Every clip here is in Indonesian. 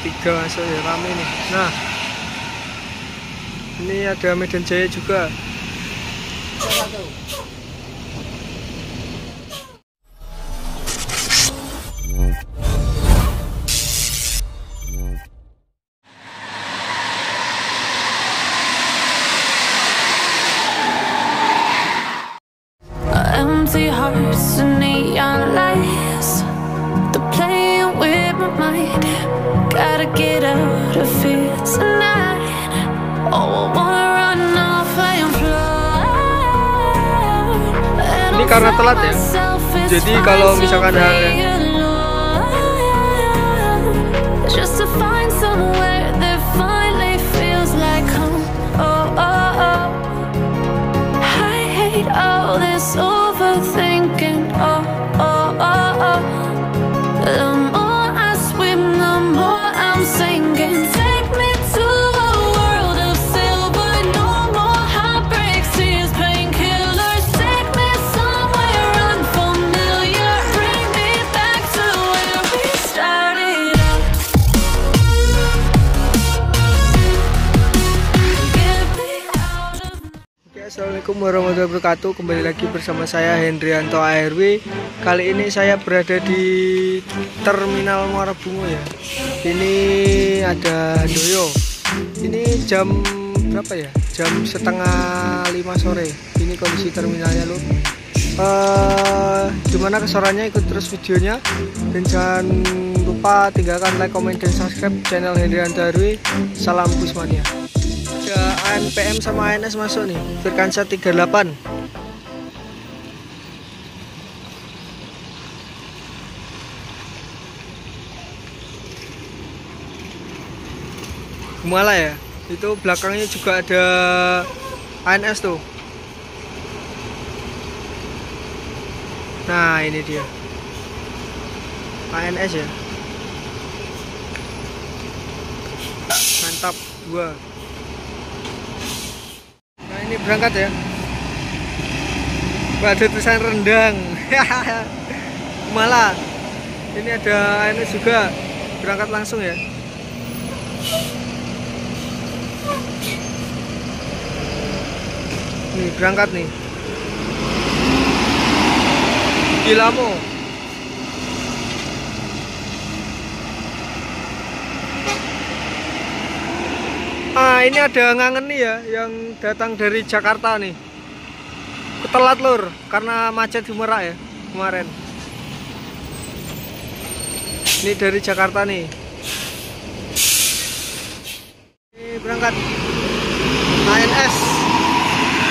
3 masuk ya, rame nih. Nah, ini ada Medan Jaya juga. Empty hearts and neon lights, they're playing with my mind. Gotta get out of here tonight. Oh, I wanna run off and fly. Ini karena telat ya. Jadi kalau misalkan hal yang just to find somewhere that finally feels like home. Oh, oh, oh. I hate all this overthinking. Oh, oh, oh, oh. The more I swim, the more I'm sinking. Take me to a world of silver. No more heartbreaks, tears, painkillers. Take me somewhere unfamiliar. Bring me back to where we started out. Get me out of. Oke, assalamualaikum warahmatullahi wabarakatuh. Kembali lagi bersama saya Hendrianto ARW. Kali ini saya berada di Terminal Muara Bungo ya. Ini ada Handoyo. Ini jam berapa ya? Jam setengah 5 sore. Ini kondisi terminalnya loh. Gimana kesorannya, ikut terus videonya. Dan jangan lupa tinggalkan like, comment, dan subscribe channel Hendrianto ARW. Salam Gusmania. Ada ANPM sama ANS masuk nih, Firkansa 38. Gumala ya, itu belakangnya juga ada ANS tuh. Nah ini dia ANS ya, mantap gua. Nah ini berangkat ya. Ada tulisan rendang. Malah ini ada ANS juga, berangkat langsung ya. Nih berangkat nih. Gilamo. Ini ada ngangen nih ya, yang datang dari Jakarta nih. Ketelat lur, karena macet di Merak ya kemarin. Ini dari Jakarta nih. Ini berangkat ANS.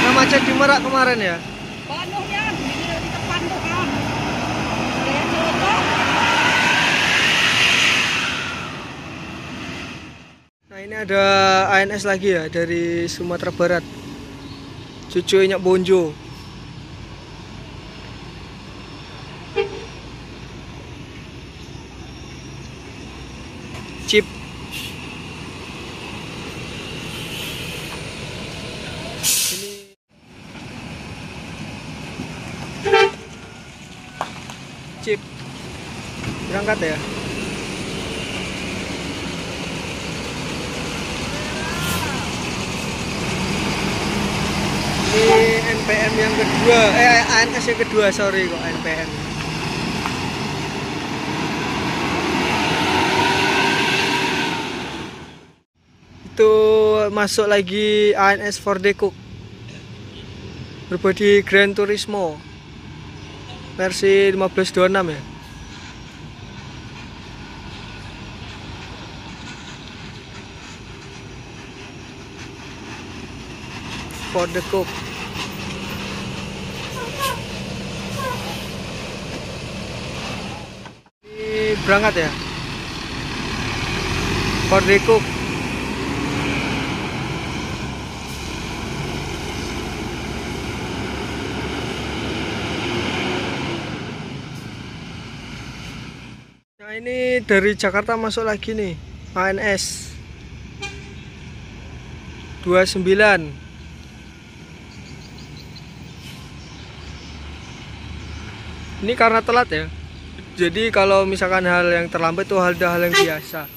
Nah, macet di Merak kemarin ya. Nah ini ada ANS lagi ya, dari Sumatera Barat, cucunya Bonjo. Chip. Ini Chip berangkat ya. Ini NPM yang kedua, ANS yang kedua, sorry kok NPM. Itu masuk lagi ANS Ford Cook berbodi Gran Turismo versi 1526 ya. Ford Cook. Ini berangkat ya, Ford Cook. Nah ini dari Jakarta masuk lagi nih ANS 29. Ini karena telat ya. Jadi kalau misalkan hal yang terlambat itu hal yang biasa.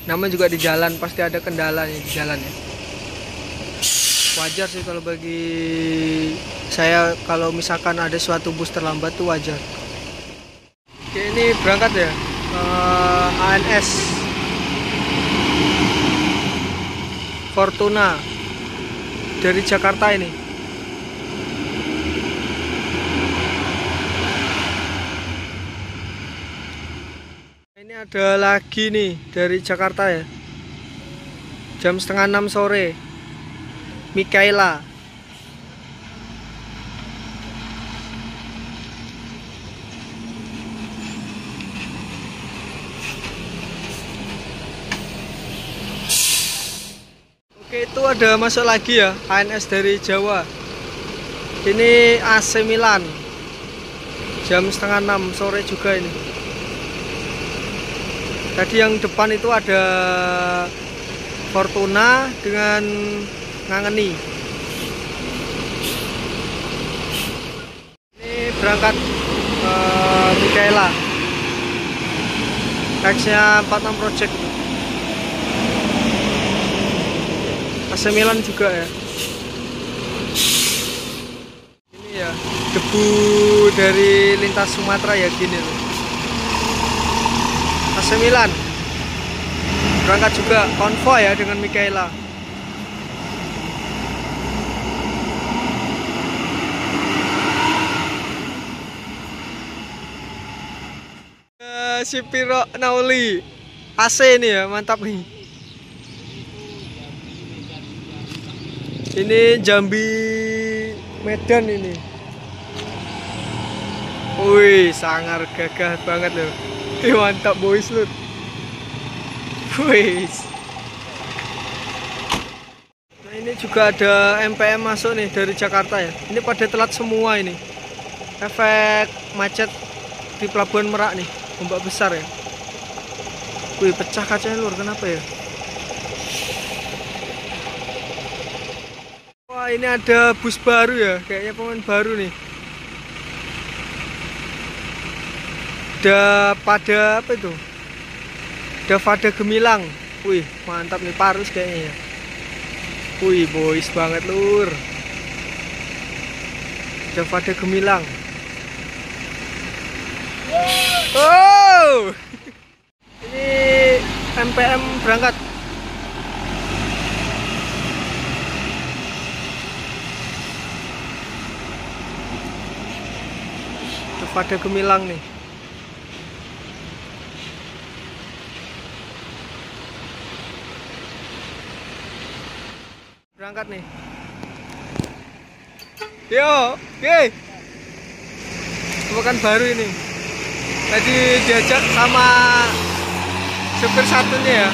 Namanya juga di jalan, pasti ada kendala di jalan ya. Wajar sih kalau bagi saya, kalau misalkan ada suatu bus terlambat tuh wajar. Oke, ini berangkat ya, ANS Fortuna dari Jakarta ini. Ini ada lagi nih dari Jakarta ya, jam 5:30 sore, Mikaela. Oke, itu ada masuk lagi ya, ANS dari Jawa. Ini AC Milan, jam 5:30 sore juga ini. Tadi yang depan itu ada Fortuna dengan Ngangeni. Ini berangkat Mikaela, X-nya 46 Project. AC Milan juga ya. Ini ya, debu dari lintas Sumatera ya, gini loh. AC Milan berangkat juga konvoy ya dengan Mikaela. Sipiro Nauli AC ini ya, mantap nih. Ini Jambi Medan ini. Wih, sangar gagah banget loh. Mantap boys loh. Wih. Nah, ini juga ada MPM masuk nih dari Jakarta ya. Ini pada telat semua ini. Efek macet di Pelabuhan Merak nih, ombak besar ya. Wih, pecah kacanya lur, kenapa ya? Wah, ini ada bus baru ya, kayaknya pemain baru nih. Pada apa itu? Pada Gemilang. Wih, mantap nih, Parus kayaknya ya. Wih, boys banget lur. Pada Gemilang. Oh, ini MPM berangkat. Pada Gemilang nih. Berangkat nih. Yo, oke. Bukan baru ini. Tadi diajak sama supir satunya ya,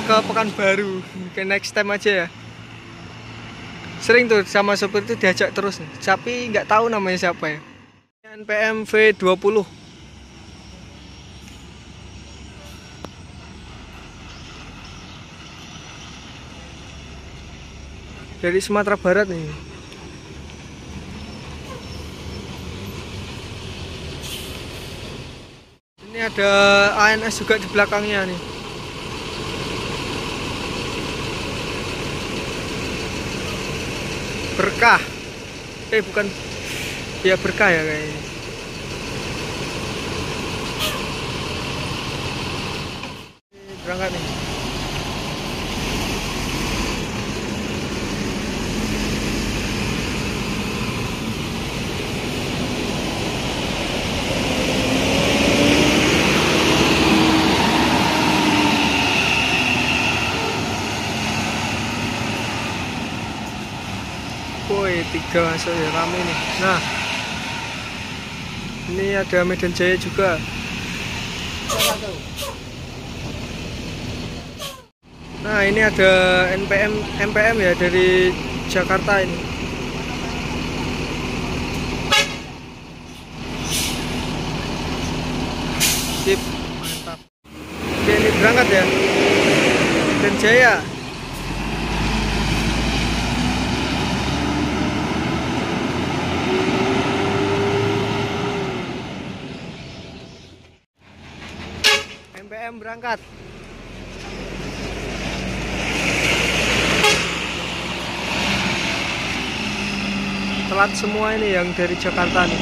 ke Pekanbaru. Ke next time aja ya. Sering tuh sama supir itu diajak terus nih. Tapi nggak tahu namanya siapa ya. NPM V20. Dari Sumatera Barat nih. Ini ada ANS juga di belakangnya nih. Berkah. Bukan. Ya, Berkah ya kayaknya. Berangkat nih. Woi, 3 masuk ya, rame nih. Nah, ini ada Medan Jaya juga. Nah, ini ada MPM ya dari Jakarta ini. Sip, mantap. Oke, ini berangkat ya, Medan Jaya. MPM berangkat. telat semua ini yang dari Jakarta nih.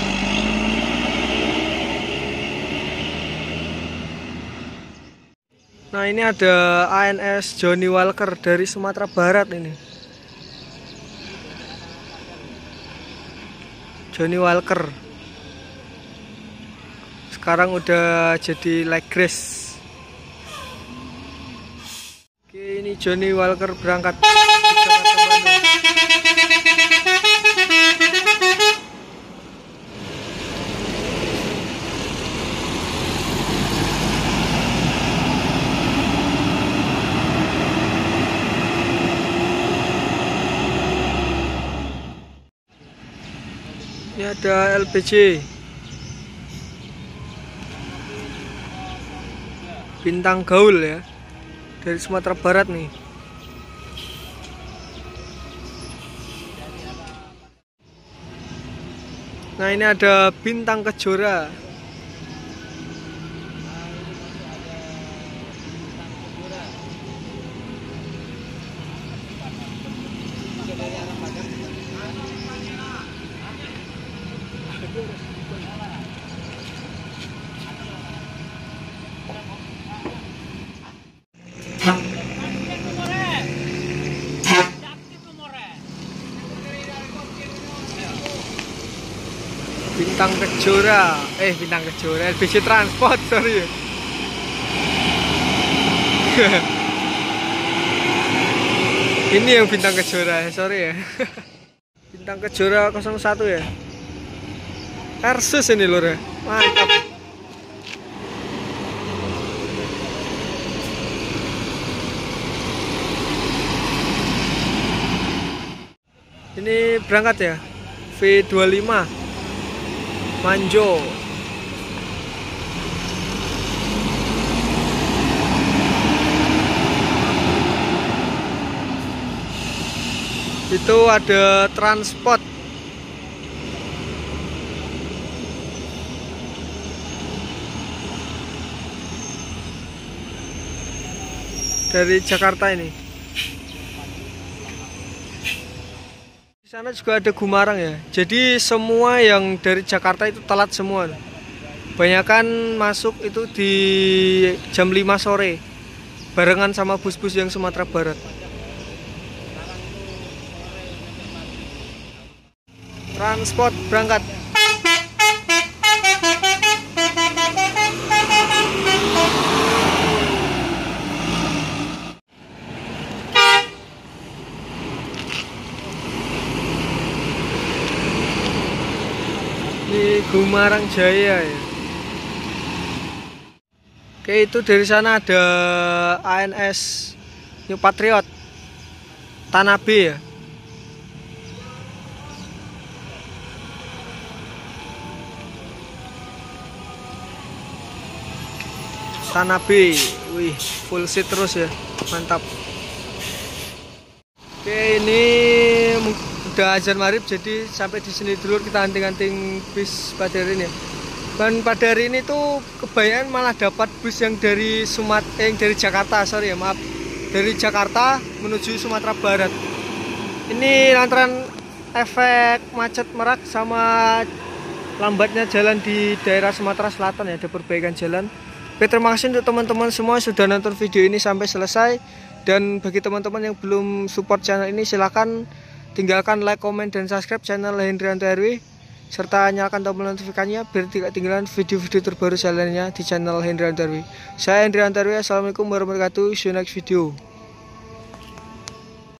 Nah ini ada ANS Johnny Walker dari Sumatera Barat ini. Johnny Walker sekarang udah jadi like grace. Oke, ini Johnny Walker berangkat ke Jakarta Bandung. Ini ada LPG Bintang Gaul ya, dari Sumatera Barat nih. Nah ini ada Bintang Kejora. Bintang Kejora, Bintang Kejora, LPG Transport, sorry. Ini yang Bintang Kejora, sorry ya. Bintang Kejora 01 ya. Versus ini lur ya, mantap. Ini berangkat ya, V25 Manjo. Itu ada transport. Dari Jakarta ini. Di sana juga ada Gumarang ya. Jadi semua yang dari Jakarta itu telat semua. Banyakan masuk itu di jam 5 sore. Barengan sama bus-bus yang Sumatera Barat. Transport berangkat. Di Gumarang Jaya ya. Oke, itu dari sana ada ANS New Patriot Tanah B ya. Tanah B, wih, full seat terus ya, mantap. Oke, ini udah azan maghrib, jadi sampai di sini dulu kita hunting-hunting bis pada hari ini. Dan pada hari ini tuh kebanyakan malah dapat bus yang dari dari Jakarta, sorry ya, maaf, dari Jakarta menuju Sumatera Barat. Ini lantaran efek macet Merak sama lambatnya jalan di daerah Sumatera Selatan ya, ada perbaikan jalan. Oke, terima kasih untuk teman-teman semua sudah nonton video ini sampai selesai. Dan bagi teman-teman yang belum support channel ini, silahkan tinggalkan like, komen, dan subscribe channel Hendrianto RW, serta nyalakan tombol notifikasinya biar tidak ketinggalan video-video terbaru saya lainnya di channel Hendrianto RW. Saya Hendrianto RW, assalamualaikum warahmatullahi wabarakatuh. See you next video.